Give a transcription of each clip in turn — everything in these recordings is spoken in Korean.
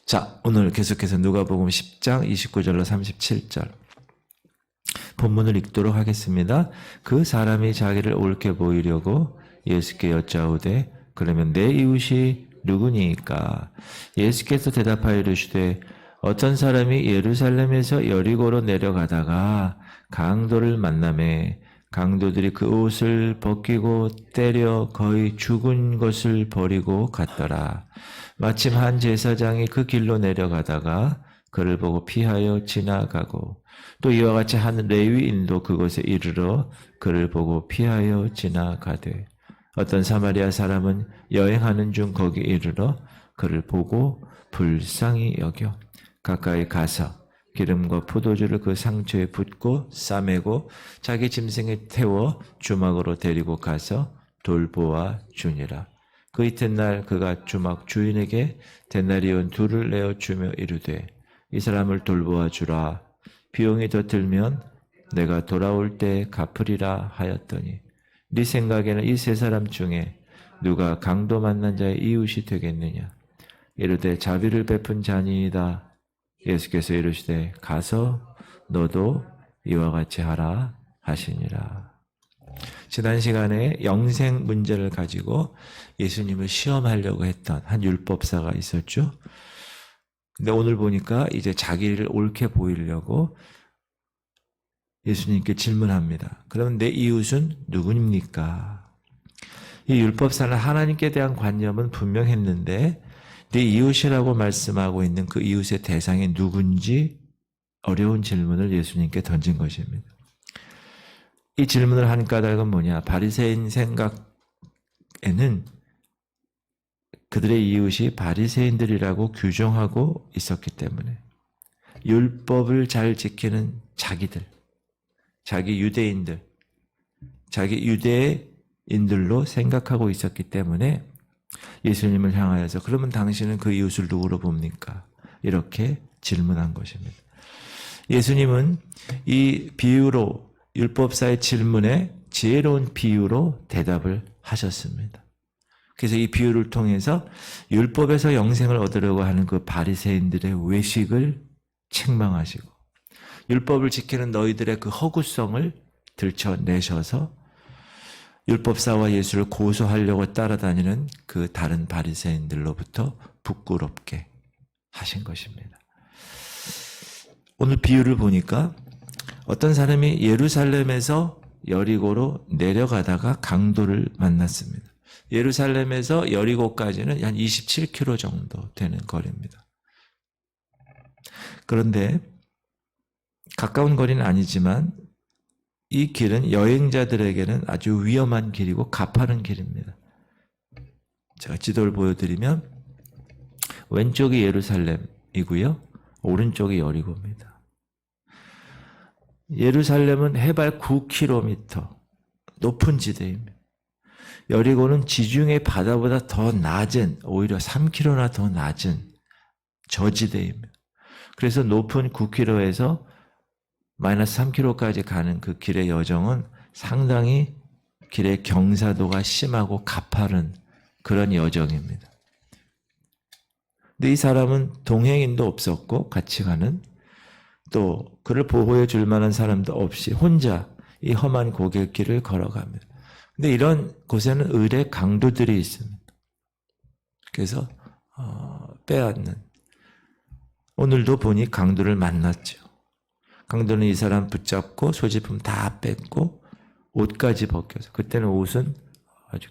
자, 오늘 계속해서 누가복음 10장 29절로 37절 본문을 읽도록 하겠습니다. 그 사람이 자기를 옳게 보이려고 예수께 여짜오되 그러면 내 이웃이 누구니까? 예수께서 대답하여 이르시되 어떤 사람이 예루살렘에서 여리고로 내려가다가 강도를 만나매 강도들이 그 옷을 벗기고 때려 거의 죽은 것을 버리고 갔더라. 마침 한 제사장이 그 길로 내려가다가 그를 보고 피하여 지나가고 또 이와 같이 한 레위인도 그곳에 이르러 그를 보고 피하여 지나가되 어떤 사마리아 사람은 여행하는 중 거기 이르러 그를 보고 불쌍히 여겨 가까이 가서 기름과 포도주를 그 상처에 붓고 싸매고 자기 짐승에 태워 주막으로 데리고 가서 돌보아 주니라. 그 이튿날 그가 주막 주인에게 데나리온 2를 내어 주며 이르되 이 사람을 돌보아 주라. 비용이 더 들면 내가 돌아올 때 갚으리라 하였더니 네 생각에는 이 세 사람 중에 누가 강도 만난 자의 이웃이 되겠느냐? 이르되 자비를 베푼 자니이다. 예수께서 이르시되 가서 너도 이와 같이 하라 하시니라. 지난 시간에 영생 문제를 가지고 예수님을 시험하려고 했던 한 율법사가 있었죠. 근데 오늘 보니까 이제 자기를 옳게 보이려고 예수님께 질문합니다. 그럼 내 이웃은 누구입니까? 이 율법사는 하나님께 대한 관념은 분명했는데 네 이웃이라고 말씀하고 있는 그 이웃의 대상이 누군지 어려운 질문을 예수님께 던진 것입니다. 이 질문을 한 까닭은 뭐냐? 바리새인 생각에는 그들의 이웃이 바리새인들이라고 규정하고 있었기 때문에 율법을 잘 지키는 자기들, 자기 유대인들, 자기 유대인들로 생각하고 있었기 때문에 예수님을 향하여서 그러면 당신은 그 이웃을 누구로 봅니까? 이렇게 질문한 것입니다. 예수님은 이 비유로 율법사의 질문에 지혜로운 비유로 대답을 하셨습니다. 그래서 이 비유를 통해서 율법에서 영생을 얻으려고 하는 그 바리새인들의 외식을 책망하시고 율법을 지키는 너희들의 그 허구성을 들춰내셔서 율법사와 예수를 고소하려고 따라다니는 그 다른 바리새인들로부터 부끄럽게 하신 것입니다. 오늘 비유를 보니까 어떤 사람이 예루살렘에서 여리고로 내려가다가 강도를 만났습니다. 예루살렘에서 여리고까지는 한 27km 정도 되는 거리입니다. 그런데 가까운 거리는 아니지만 이 길은 여행자들에게는 아주 위험한 길이고 가파른 길입니다. 제가 지도를 보여드리면 왼쪽이 예루살렘이고요. 오른쪽이 여리고입니다. 예루살렘은 해발 9km 높은 지대입니다. 여리고는 지중해 바다보다 더 낮은 오히려 3km나 더 낮은 저지대입니다. 그래서 높은 9km에서 마이너스 3km까지 가는 그 길의 여정은 상당히 길의 경사도가 심하고 가파른 그런 여정입니다. 근데 이 사람은 동행인도 없었고 같이 가는 또 그를 보호해 줄 만한 사람도 없이 혼자 이 험한 고갯길을 걸어갑니다. 근데 이런 곳에는 의뢰 강도들이 있습니다. 그래서 빼앗는 오늘도 보니 강도를 만났죠. 강도는 이 사람 붙잡고 소지품 다 뺏고 옷까지 벗겨서 그때는 옷은 아주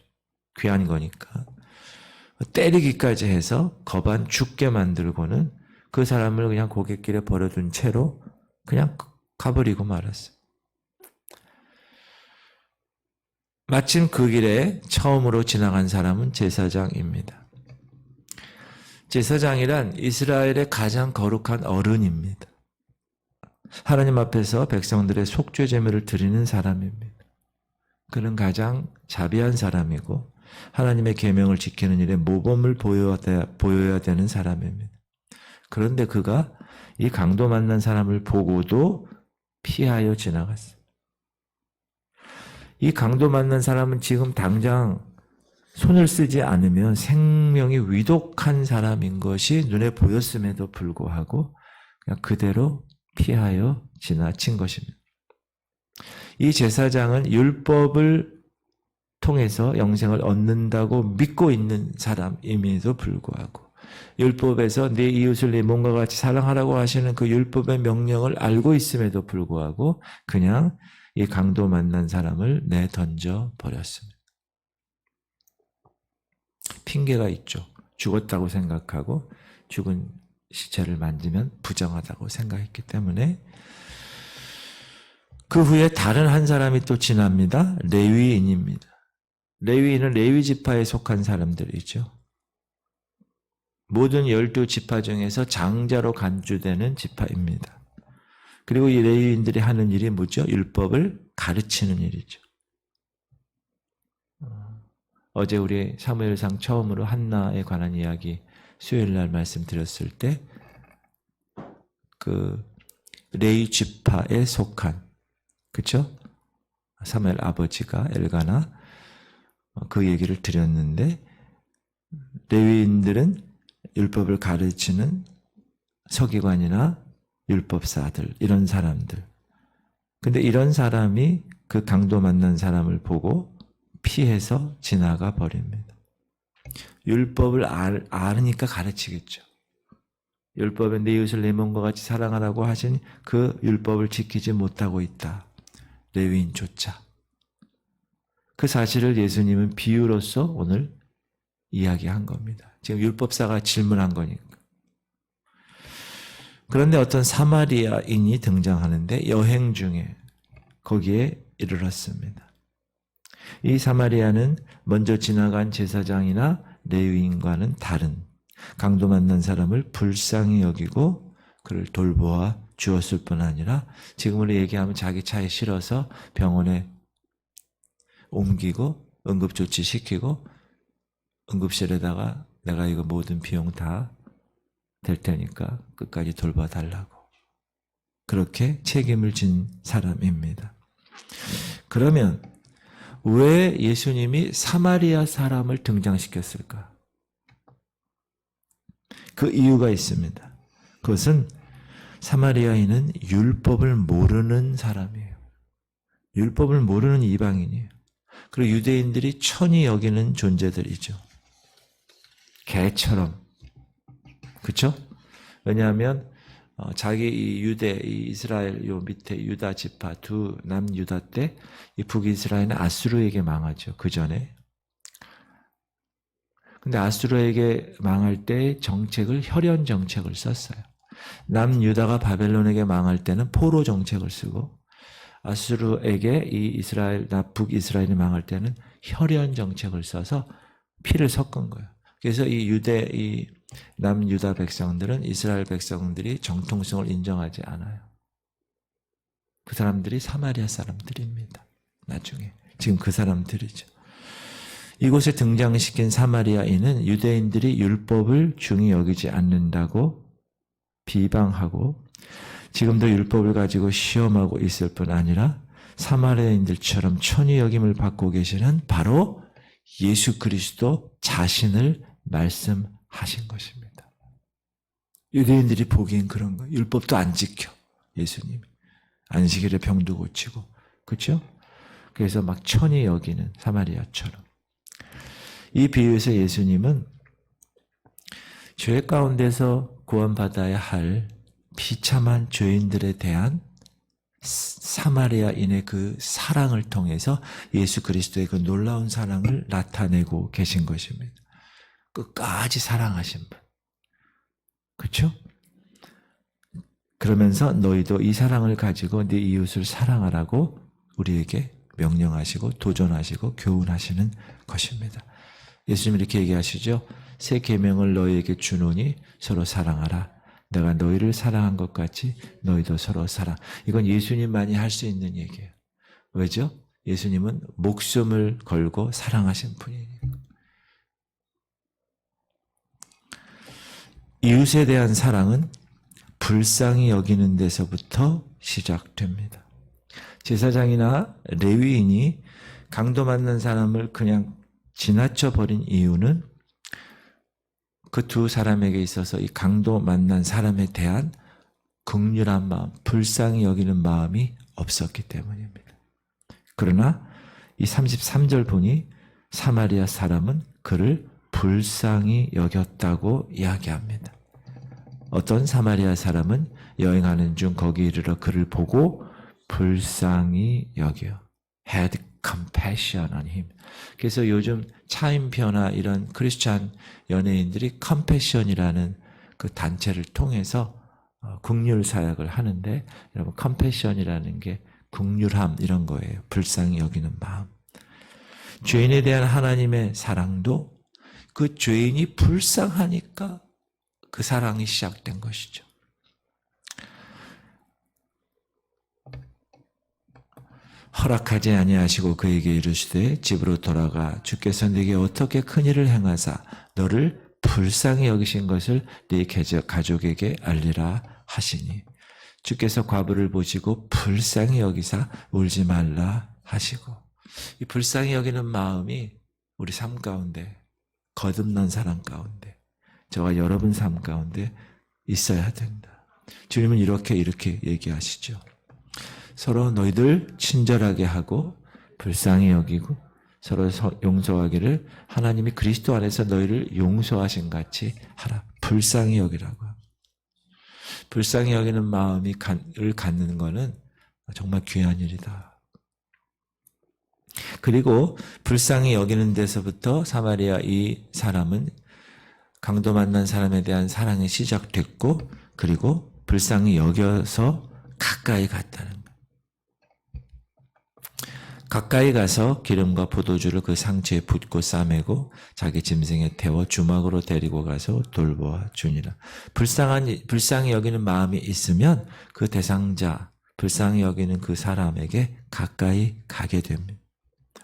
귀한 거니까 때리기까지 해서 거반 죽게 만들고는 그 사람을 그냥 고갯길에 버려둔 채로 그냥 가버리고 말았어요. 마침 그 길에 처음으로 지나간 사람은 제사장입니다. 제사장이란 이스라엘의 가장 거룩한 어른입니다. 하나님 앞에서 백성들의 속죄 제물을 드리는 사람입니다. 그는 가장 자비한 사람이고 하나님의 계명을 지키는 일에 모범을 보여야 되는 사람입니다. 그런데 그가 이 강도 만난 사람을 보고도 피하여 지나갔어요. 이 강도 만난 사람은 지금 당장 손을 쓰지 않으면 생명이 위독한 사람인 것이 눈에 보였음에도 불구하고 그냥 그대로 피하여 지나친 것입니다. 이 제사장은 율법을 통해서 영생을 얻는다고 믿고 있는 사람임에도 불구하고 율법에서 네 이웃을 네 몸과 같이 사랑하라고 하시는 그 율법의 명령을 알고 있음에도 불구하고 그냥 이 강도 만난 사람을 내던져 버렸습니다. 핑계가 있죠. 죽었다고 생각하고 죽은 시체를 만지면 부정하다고 생각했기 때문에 그 후에 다른 한 사람이 또 지납니다. 레위인입니다. 레위인은 레위 지파에 속한 사람들이죠. 모든 12지파 중에서 장자로 간주되는 지파입니다. 그리고 이 레위인들이 하는 일이 뭐죠? 율법을 가르치는 일이죠. 어제 우리 사무엘상 처음으로 한나에 관한 이야기 수요일 날 말씀드렸을 때 그 레위 지파에 속한 그렇죠? 사무엘 아버지가 엘가나 그 얘기를 드렸는데 레위인들은 율법을 가르치는 서기관이나 율법사들 이런 사람들. 근데 이런 사람이 그 강도 만난 사람을 보고 피해서 지나가 버립니다. 율법을 알으니까 가르치겠죠. 율법에 네 이웃을 내 몸과 같이 사랑하라고 하신 그 율법을 지키지 못하고 있다. 레위인조차. 그 사실을 예수님은 비유로서 오늘 이야기한 겁니다. 지금 율법사가 질문한 거니까. 그런데 어떤 사마리아인이 등장하는데 여행 중에 거기에 이르렀습니다. 이 사마리아는 먼저 지나간 제사장이나 레위인과는 다른 강도 만난 사람을 불쌍히 여기고 그를 돌보아 주었을 뿐 아니라 지금으로 얘기하면 자기 차에 실어서 병원에 옮기고 응급조치 시키고 응급실에다가 내가 이거 모든 비용 다 될 테니까 끝까지 돌봐 달라고 그렇게 책임을 진 사람입니다. 그러면 왜 예수님이 사마리아 사람을 등장시켰을까? 그 이유가 있습니다. 그것은 사마리아인은 율법을 모르는 사람이에요. 율법을 모르는 이방인이에요. 그리고 유대인들이 천히 여기는 존재들이죠. 개처럼. 그렇죠? 왜냐하면 자기 이 유대, 이 이스라엘 요 밑에 유다 지파 두 남유다 때 이 북이스라엘은 아수르에게 망하죠. 그 전에. 근데 아수르에게 망할 때 정책을 혈연 정책을 썼어요. 남유다가 바벨론에게 망할 때는 포로 정책을 쓰고 아수르에게 이 이스라엘, 북이스라엘이 망할 때는 혈연 정책을 써서 피를 섞은 거예요. 그래서 이 남유다 백성들은 이스라엘 백성들이 정통성을 인정하지 않아요. 그 사람들이 사마리아 사람들입니다. 나중에. 지금 그 사람들이죠. 이곳에 등장시킨 사마리아인은 유대인들이 율법을 중히 여기지 않는다고 비방하고 지금도 율법을 가지고 시험하고 있을 뿐 아니라 사마리아인들처럼 천히 여김을 받고 계시는 바로 예수 그리스도 자신을 말씀하신 것입니다. 유대인들이 보기엔 그런 거예요. 율법도 안 지켜. 예수님이. 안식일에 병도 고치고. 그렇죠? 그래서 막 천히 여기는 사마리아처럼. 이 비유에서 예수님은 죄 가운데서 구원받아야 할 비참한 죄인들에 대한 사마리아인의 그 사랑을 통해서 예수 그리스도의 그 놀라운 사랑을 나타내고 계신 것입니다. 끝까지 사랑하신 분. 그렇죠? 그러면서 너희도 이 사랑을 가지고 네 이웃을 사랑하라고 우리에게 명령하시고 도전하시고 교훈하시는 것입니다. 예수님 이렇게 얘기하시죠. 새 계명을 너희에게 주노니 서로 사랑하라. 내가 너희를 사랑한 것 같이 너희도 서로 사랑. 이건 예수님만이 할 수 있는 얘기예요. 왜죠? 예수님은 목숨을 걸고 사랑하신 분이니까. 이웃에 대한 사랑은 불쌍히 여기는 데서부터 시작됩니다. 제사장이나 레위인이 강도 맞는 사람을 그냥 지나쳐버린 이유는 그 두 사람에게 있어서 이 강도 만난 사람에 대한 긍휼한 마음, 불쌍히 여기는 마음이 없었기 때문입니다. 그러나 이 33절 보니 사마리아 사람은 그를 불쌍히 여겼다고 이야기합니다. 어떤 사마리아 사람은 여행하는 중 거기 이르러 그를 보고 불쌍히 여겨. had compassion on him. 그래서 요즘 차인표나 이런 크리스찬 연예인들이 compassion이라는 그 단체를 통해서 긍휼 사역을 하는데, 여러분 compassion이라는 게 긍휼함 이런 거예요. 불쌍히 여기는 마음. 죄인에 대한 하나님의 사랑도 그 죄인이 불쌍하니까 그 사랑이 시작된 것이죠. 허락하지 아니하시고 그에게 이르시되 집으로 돌아가 주께서 네게 어떻게 큰 일을 행하사 너를 불쌍히 여기신 것을 네 가족에게 알리라 하시니 주께서 과부를 보시고 불쌍히 여기사 울지 말라 하시고. 이 불쌍히 여기는 마음이 우리 삶 가운데, 거듭난 사람 가운데, 저와 여러분 삶 가운데 있어야 된다. 주님은 이렇게 얘기하시죠. 서로 너희들 친절하게 하고 불쌍히 여기고 서로 용서하기를 하나님이 그리스도 안에서 너희를 용서하신 같이 하라. 불쌍히 여기라고. 불쌍히 여기는 마음을 갖는 것은 정말 귀한 일이다. 그리고 불쌍히 여기는 데서부터 사마리아 이 사람은 강도 만난 사람에 대한 사랑이 시작됐고, 그리고 불쌍히 여겨서 가까이 갔다는 거예요. 가까이 가서 기름과 포도주를 그 상처에 붓고 싸매고 자기 짐승에 태워 주막으로 데리고 가서 돌보아 주니라. 불쌍히 여기는 마음이 있으면 그 대상자, 불쌍히 여기는 그 사람에게 가까이 가게 됩니다.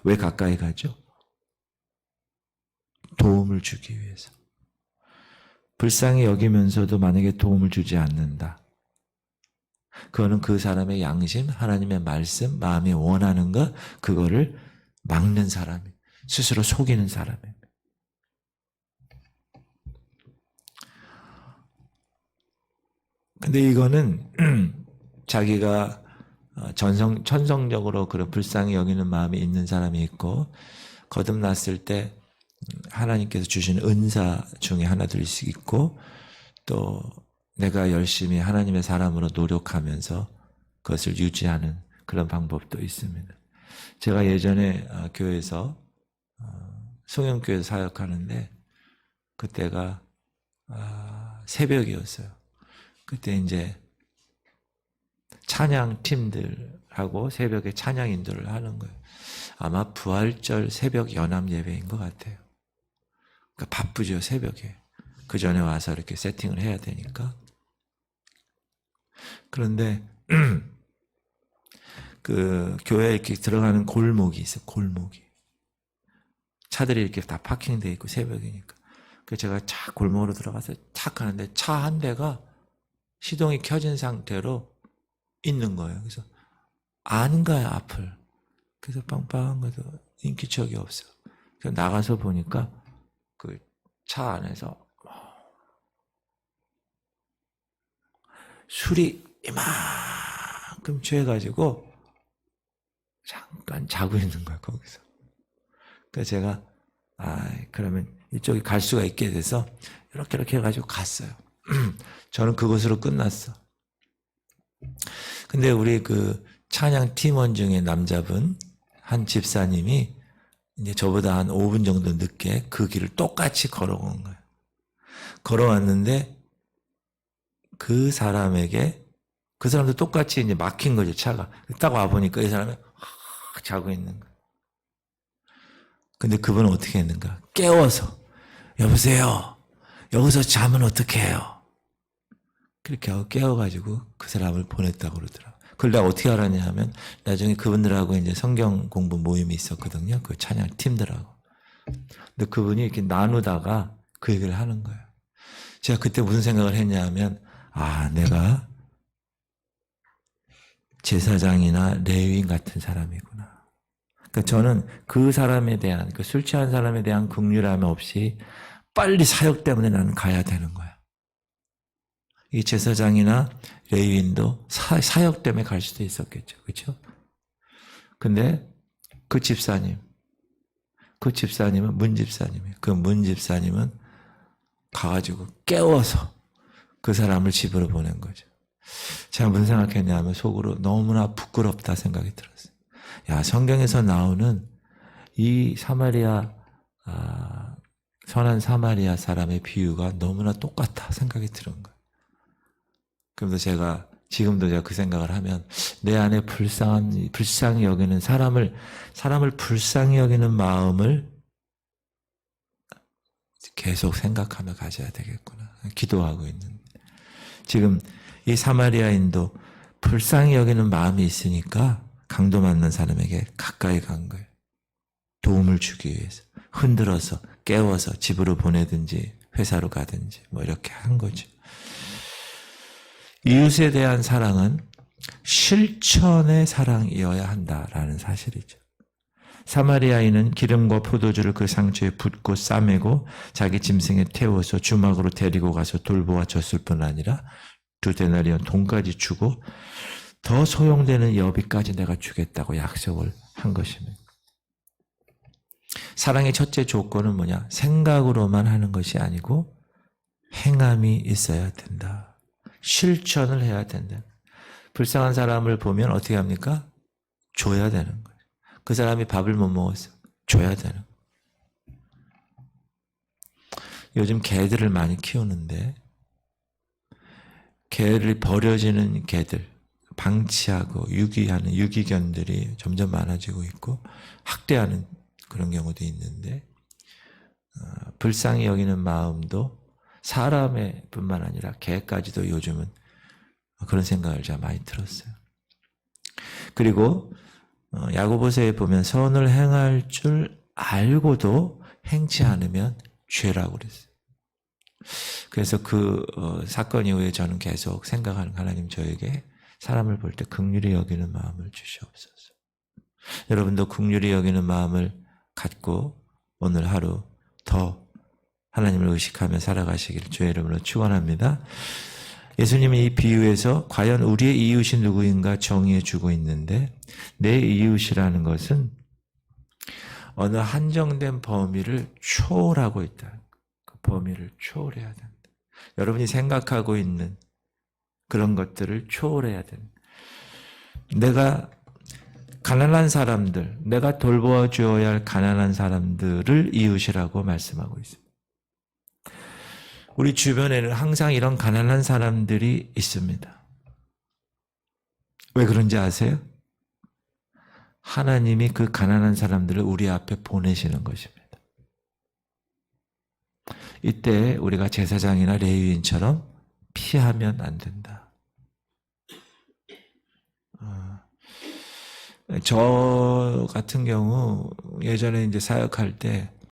왜 가까이 가죠? 도움을 주기 위해서. 불쌍히 여기면서도 만약에 도움을 주지 않는다. 그거는 그 사람의 양심, 하나님의 말씀, 마음이 원하는 것, 그거를 막는 사람이, 스스로 속이는 사람입니다. 근데 이거는 자기가 천성적으로 그런 불쌍히 여기는 마음이 있는 사람이 있고, 거듭났을 때 하나님께서 주시는 은사 중에 하나들일 수 있고, 또 내가 열심히 하나님의 사람으로 노력하면서 그것을 유지하는 그런 방법도 있습니다. 제가 예전에 교회에서 송영교회에서 사역하는데 그때가 새벽이었어요. 그때 이제 찬양 팀들하고 새벽에 찬양 인도를 하는 거예요. 아마 부활절 새벽 연합 예배인 것 같아요. 그러니까 바쁘죠, 새벽에. 그 전에 와서 이렇게 세팅을 해야 되니까. 그런데 그 교회에 이렇게 들어가는 골목이 있어요. 골목이. 차들이 이렇게 다 파킹돼 있고 새벽이니까. 그래서 제가 착 골목으로 들어가서 착 가는데 차 한 대가 시동이 켜진 상태로 있는 거예요. 그래서 아는 거야, 앞을. 그래서 빵빵한 것도 인기척이 없어. 그래서 나가서 보니까 그 차 안에서 술이 이만큼 취해가지고 잠깐 자고 있는 거야, 거기서. 그래서 제가 그러면 이쪽에 갈 수가 있게 돼서 이렇게 해가지고 갔어요. 저는 그것으로 끝났어. 근데 우리 그 찬양 팀원 중에 남자분 한 집사님이 이제 저보다 한 5분 정도 늦게 그 길을 똑같이 걸어온 거예요. 걸어왔는데 그 사람에게, 그 사람도 똑같이 이제 막힌 거죠, 차가. 딱 와보니까 이 사람이 자고 있는 거예요. 근데 그분은 어떻게 했는가? 깨워서, 여보세요, 여기서 자면 어떻게 해요? 그렇게 하고 깨워가지고 그 사람을 보냈다고 그러더라고요. 그걸 내가 어떻게 알았냐 하면 나중에 그분들하고 이제 성경 공부 모임이 있었거든요. 그 찬양 팀들하고. 근데 그분이 이렇게 나누다가 그 얘기를 하는 거예요. 제가 그때 무슨 생각을 했냐 하면, 내가 제사장이나 레위인 같은 사람이구나. 그러니까 저는 그 사람에 대한, 그 술 취한 사람에 대한 긍휼함 없이 빨리 사역 때문에 나는 가야 되는 거야. 이 제사장이나 레위인도 사역 때문에 갈 수도 있었겠죠. 그렇죠? 근데 그 집사님은 문 집사님이에요. 그 문 집사님은 가가지고 깨워서 그 사람을 집으로 보낸 거죠. 제가 무슨 생각했냐면 속으로 너무나 부끄럽다 생각이 들었어요. 야, 성경에서 나오는 이 선한 사마리아 사람의 비유가 너무나 똑같다 생각이 들은 거예요. 그래서 지금도 제가 그 생각을 하면 내 안에 불쌍히 여기는 사람을 불쌍히 여기는 마음을 계속 생각하며 가져야 되겠구나. 기도하고 있는. 지금 이 사마리아인도 불쌍히 여기는 마음이 있으니까 강도 맞는 사람에게 가까이 간 거예요. 도움을 주기 위해서. 흔들어서 깨워서 집으로 보내든지 회사로 가든지 뭐 이렇게 한 거죠. 이웃에 대한 사랑은 실천의 사랑이어야 한다라는 사실이죠. 사마리아인은 기름과 포도주를 그 상처에 붓고 싸매고 자기 짐승에 태워서 주막으로 데리고 가서 돌보아 줬을 뿐 아니라 2데나리온 돈까지 주고 더 소용되는 여비까지 내가 주겠다고 약속을 한 것입니다. 사랑의 첫째 조건은 뭐냐? 생각으로만 하는 것이 아니고 행함이 있어야 된다. 실천을 해야 된다. 불쌍한 사람을 보면 어떻게 합니까? 줘야 되는 거예요. 그 사람이 밥을 못 먹었어. 줘야 되는 거예요. 요즘 개들을 많이 키우는데 개를 버려지는 개들, 방치하고 유기하는 유기견들이 점점 많아지고 있고 학대하는 그런 경우도 있는데 불쌍히 여기는 마음도 사람의 뿐만 아니라 개까지도 요즘은 그런 생각을 제가 많이 들었어요. 그리고 야고보서에 보면 선을 행할 줄 알고도 행치 않으면 죄라고 그랬어요. 그래서 그 사건 이후에 저는 계속 생각하는 하나님 저에게 사람을 볼 때 긍휼히 여기는 마음을 주시옵소서. 여러분도 긍휼히 여기는 마음을 갖고 오늘 하루 더 하나님을 의식하며 살아가시기를 주의 이름으로 축원합니다. 예수님이 이 비유에서 과연 우리의 이웃이 누구인가 정의해 주고 있는데 내 이웃이라는 것은 어느 한정된 범위를 초월하고 있다. 그 범위를 초월해야 된다. 여러분이 생각하고 있는 그런 것들을 초월해야 된다. 내가 가난한 사람들, 내가 돌보아 주어야 할 가난한 사람들을 이웃이라고 말씀하고 있습니다. 우리 주변에는 항상 이런 가난한 사람들이 있습니다. 왜 그런지 아세요? 하나님이 그 가난한 사람들을 우리 앞에 보내시는 것입니다. 이때 우리가 제사장이나 레위인처럼 피하면 안 된다. 저 같은 경우 예전에 이제 사역할 때